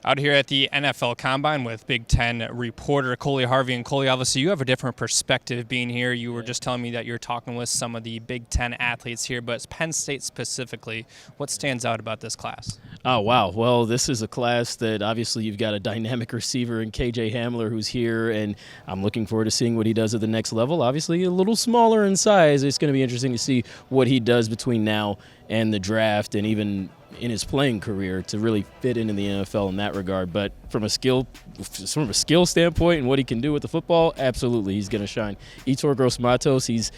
Out here at the NFL Combine with Big Ten reporter Coley, Harvey, and Coley. Obviously, you have a different perspective being here. You were just telling me that you're talking with some of the Big Ten athletes here, but Penn State specifically, what stands out about this class? Oh, wow. Well, this is a class that obviously you've got a dynamic receiver in KJ Hamler who's here, and I'm looking forward to seeing what he does at the next level. Obviously, a little smaller in size. It's going to be interesting to see what he does between now and the draft and even in his playing career to really fit into the NFL in that regard. But from a skill standpoint and what he can do with the football, absolutely, he's going to shine. Yetur Gross-Matos, he's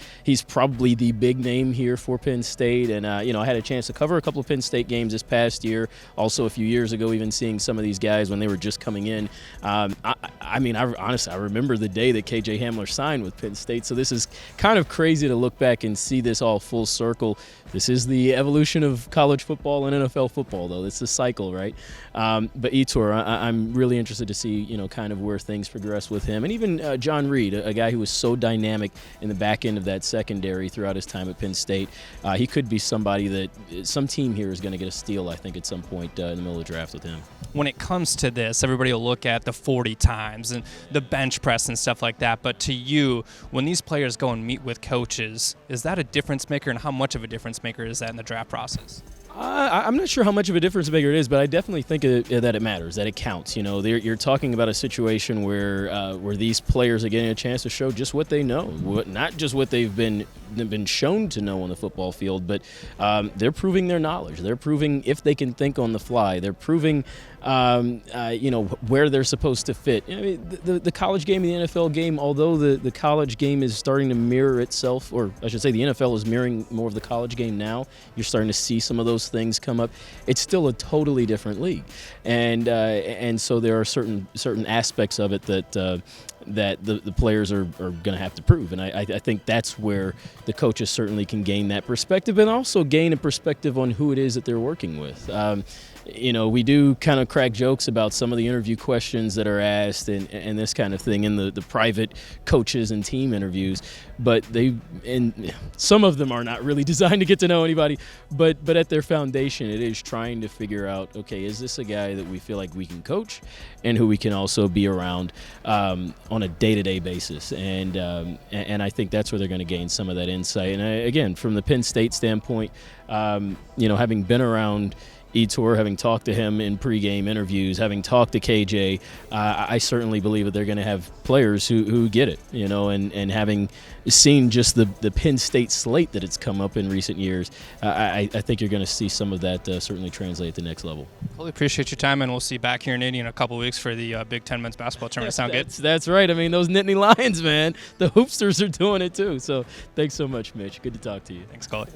probably the big name here for Penn State. And, I had a chance to cover a couple of Penn State games this past year, also a few years ago, even seeing some of these guys when they were just coming in. Honestly, I remember the day that KJ Hamler signed with Penn State. So this is kind of crazy to look back and see this all full circle. This is the evolution of college football and NFL football, though. It's a cycle, right? But Yetur, I'm really interested to see, kind of where things progress with him. And even John Reed, a guy who was so dynamic in the back end of that secondary throughout his time at Penn State. He could be somebody that some team here is going to get a steal, I think, at some point in the middle of the draft with him. When it comes to this, everybody will look at the 40 times and the bench press and stuff like that. But to you, when these players go and meet with coaches, is that a difference maker, and how much of a difference maker is that in the draft process? I'm not sure how much of a difference maker it is, but I definitely think that it matters, that it counts. You're talking about a situation where these players are getting a chance to show just what they know, not just what they've been shown to know on the football field, but they're proving their knowledge. They're proving if they can think on the fly. They're proving where they're supposed to fit. The college game and the NFL game, although the college game is starting to mirror itself, or I should say the NFL is mirroring more of the college game now. You're starting to see some of those things come up. It's still a totally different league, and so there are certain aspects of it that the players are going to have to prove. And I think that's where the coaches certainly can gain that perspective, and also gain a perspective on who it is that they're working with. We do kind of crack jokes about some of the interview questions that are asked and this kind of thing in the private coaches and team interviews, but some of them are not really designed to get to know anybody, but at their foundation, it is trying to figure out, okay, is this a guy that we feel like we can coach and who we can also be around on a day-to-day basis, and I think that's where they're going to gain some of that insight. And again, from the Penn State standpoint, having been around Yetur, having talked to him in pregame interviews, having talked to KJ, I certainly believe that they're going to have players who get it, and having seen just the Penn State slate that it's come up in recent years, I think you're going to see some of that certainly translate at the next level. Really appreciate your time, and we'll see you back here in Indy in a couple of weeks for the Big Ten men's basketball tournament. Sound good? That's right. I mean, those Nittany Lions, man, the Hoopsters are doing it too. So thanks so much, Mitch. Good to talk to you. Thanks, Coley.